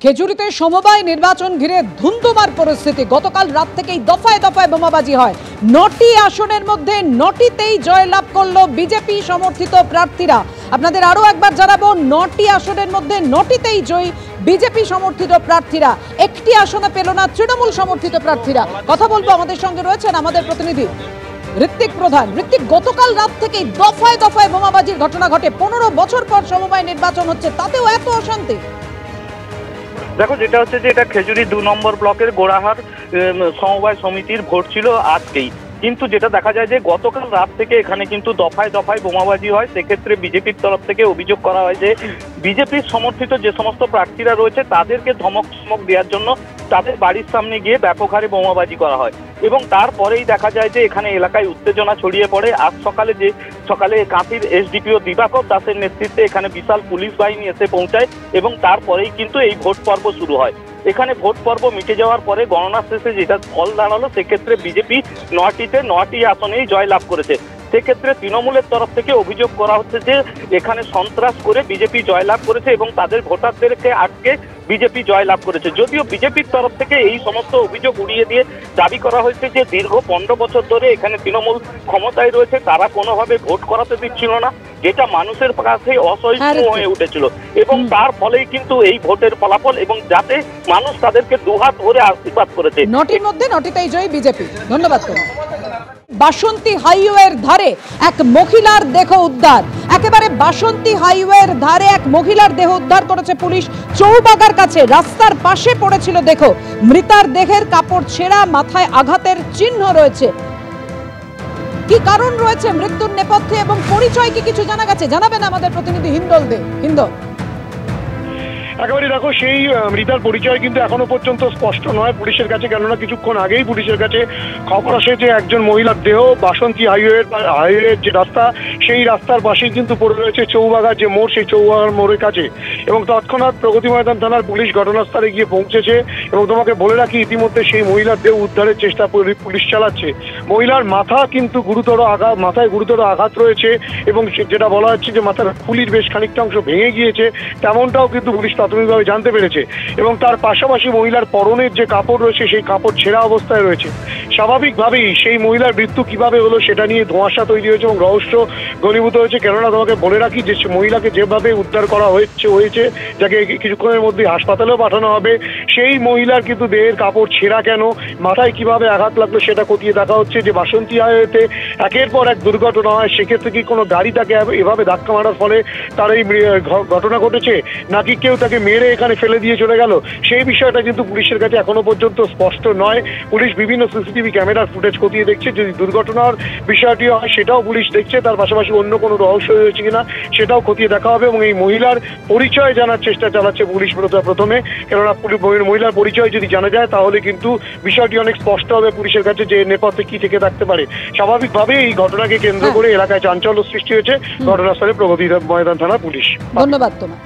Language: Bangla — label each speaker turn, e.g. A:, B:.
A: খেজুরিতে সমবায় নির্বাচন ঘিরে ধুন্ধুমার পরিস্থিতি। গতকাল রাত থেকেই দফায় দফায় বোমাবাজি হয়। ৯টি আসনের মধ্যে ৯টিতেই জয়লাভ করলো বিজেপি সমর্থিত প্রার্থীরা। আপনাদের আরো একবার জানাবো, ৯টি আসনের মধ্যে ৯টিতেই জয়ী বিজেপি সমর্থিত প্রার্থীরা। একটি আসনে পেল না তৃণমূল সমর্থিত প্রার্থীরা। কথা বলবো, আমাদের সঙ্গে রয়েছেন আমাদের প্রতিনিধি ঋত্বিক প্রধান। ঋত্বিক, গতকাল রাত থেকেই দফায় দফায় বোমাবাজির ঘটনা ঘটে। ১৫ বছর পর সমবায় নির্বাচন হচ্ছে, তাতেও এত অশান্তি।
B: দেখো, যেটা হচ্ছে যে এটা খেজুরি ২ নম্বর ব্লকের গোড়াহাট সমবায় সমিতির ভোট ছিল আজকেই, কিন্তু যেটা দেখা যায় যে গতকাল রাত থেকে এখানে কিন্তু দফায় দফায় বোমাবাজি হয়। সেক্ষেত্রে বিজেপির তরফ থেকে অভিযোগ করা হয় যে বিজেপির সমর্থিত যে সমস্ত প্রার্থীরা রয়েছে তাদেরকে ধমক দেওয়ার জন্য তাদের বাড়ির সামনে গিয়ে ব্যাপক হারে বোমাবাজি করা হয় এবং তারপরেই দেখা যায় যে এখানে এলাকায় উত্তেজনা ছড়িয়ে পড়ে। আজ সকালে কাঁথির এসডিপিও দিবাকর দাসের নেতৃত্বে এখানে বিশাল পুলিশ বাহিনী এসে পৌঁছায় এবং তারপরেই কিন্তু এই ভোট পর্ব শুরু হয়। এখানে ভোট পর্ব মিটে যাওয়ার পরে গণনা শেষে যেটা ফল দাঁড়ালো, সেক্ষেত্রে বিজেপি ৯টি আসনেই জয়লাভ করেছে। সেক্ষেত্রে তৃণমূলের তরফ থেকে অভিযোগ করা হচ্ছে যে এখানে সন্ত্রাস করে বিজেপি জয়লাভ করেছে এবং তাদের ভোটারদেরকে আটকে বিজেপি জয়লাভ করেছে। যদিও বিজেপির তরফ থেকে এই সমস্ত অভিযোগ উড়িয়ে দিয়ে দাবি করা হয়েছে যে দীর্ঘ ১৫ বছর ধরে এখানে তৃণমূল ক্ষমতায় রয়েছে, তারা কোনোভাবে ভোট করাতে দিচ্ছিল না, যেটা মানুষের কাছে অসহিষ্ণু হয়ে উঠেছিল এবং তার ফলেই কিন্তু এই ভোটের ফলাফল এবং যাতে মানুষ তাদেরকে দুহাত ভরে আশীর্বাদ করেছে। ৯টির মধ্যে
A: ৯টিতেই জয়ী বিজেপি। ধন্যবাদ। বাসন্তী হাইওয়ের ধারে এক মহিলার দেহ উদ্ধার। একেবারে বাসন্তী হাইওয়ের ধারে এক মহিলার দেহ উদ্ধার করেছে পুলিশ। চৌবাগার কাছে রাস্তার পাশে পড়েছিল দেহ। মৃতার দেহের কাপড় ছেঁড়া, মাথায় আঘাতের চিহ্ন রয়েছে। কি কারণ রয়েছে মৃত্যুর নেপথ্যে এবং পরিচয় কি কিছু জানা গেছে? জানাবেন আমাদের প্রতিনিধি হিন্দল দে। হিন্দল,
C: একেবারে দেখো, সেই মৃতার পরিচয় কিন্তু এখনো পর্যন্ত স্পষ্ট নয় পুলিশের কাছে, কেননা কিছুক্ষণ আগেই পুলিশের কাছে খবর আসে যে একজন মহিলার দেহ বাসন্তী হাইওয়ের যে রাস্তা, সেই রাস্তার পাশেই কিন্তু পড়ে রয়েছে চৌবাগার যে মোড়, সেই চৌবাগার মোড়ের কাছে। এবং তৎক্ষণাৎ প্রগতি ময়দান থানার পুলিশ ঘটনাস্থলে গিয়ে পৌঁছেছে এবং তোমাকে বলে রাখি, ইতিমধ্যে সেই মহিলার দেহ উদ্ধারের চেষ্টা পুলিশ চালাচ্ছে। মহিলার মাথায় গুরুতর আঘাত রয়েছে এবং যেটা বলা হচ্ছে যে মাথার খুলির বেশ খানিকটা অংশ ভেঙে গিয়েছে, তেমনটাও কিন্তু পুলিশ প্রাথমিকভাবে জানতে পেরেছে। এবং তার পাশাপাশি মহিলার পরনের যে কাপড় রয়েছে সেই কাপড় ছেঁড়া অবস্থায় রয়েছে। স্বাভাবিকভাবেই সেই মহিলার মৃত্যু কিভাবে হলো সেটা নিয়ে ধোঁয়াশা তৈরি হয়েছে এবং রহস্য ঘনীভূত হয়েছে। কেননা তোমাকে বলে রাখি যে মহিলাকে যেভাবে উদ্ধার করা হয়েছে, যাকে কিছুক্ষণের মধ্যে হাসপাতালেও পাঠানো হবে, সেই মহিলার কিন্তু দেহের কাপড় ছেঁড়া কেন, মাথায় কিভাবে আঘাত লাগলো সেটা খতিয়ে দেখা হচ্ছে। যে বাসন্তী হাইওয়েতে একের পর এক দুর্ঘটনা হয়, সেক্ষেত্রে কি কোনো গাড়ি তাকে এভাবে ধাক্কা মারার ফলে তার এই ঘটনা ঘটেছে, নাকি কেউ তাকে মেরে এখানে ফেলে দিয়ে চলে গেল, সেই বিষয়টা কিন্তু পুলিশের কাছে এখনো পর্যন্ত স্পষ্ট নয়। পুলিশ বিভিন্ন সিসিটিভি ক্যামেরার ফুটেজ খতিয়ে দেখছে। যদি দুর্ঘটনার বিষয়টি হয় সেটাও পুলিশ দেখছে, তার পাশাপাশি অন্য কোনো রহস্য রয়েছে কিনা সেটাও খতিয়ে দেখা হবে এবং এই মহিলার পরিচয় জানার চেষ্টা চালাচ্ছে পুলিশ প্রথমে। কেননা মহিলার পরিচয় যদি জানা যায় তাহলে কিন্তু বিষয়টি অনেক স্পষ্ট হবে পুলিশের কাছে যে নেপথ্যে কি থেকে থাকতে পারে। স্বাভাবিকভাবে এই ঘটনাকে কেন্দ্র করে এলাকায় চাঞ্চল্য সৃষ্টি হয়েছে। ঘটনাস্থলে প্রগতি ময়দান থানা পুলিশ।
A: ধন্যবাদ তোমার।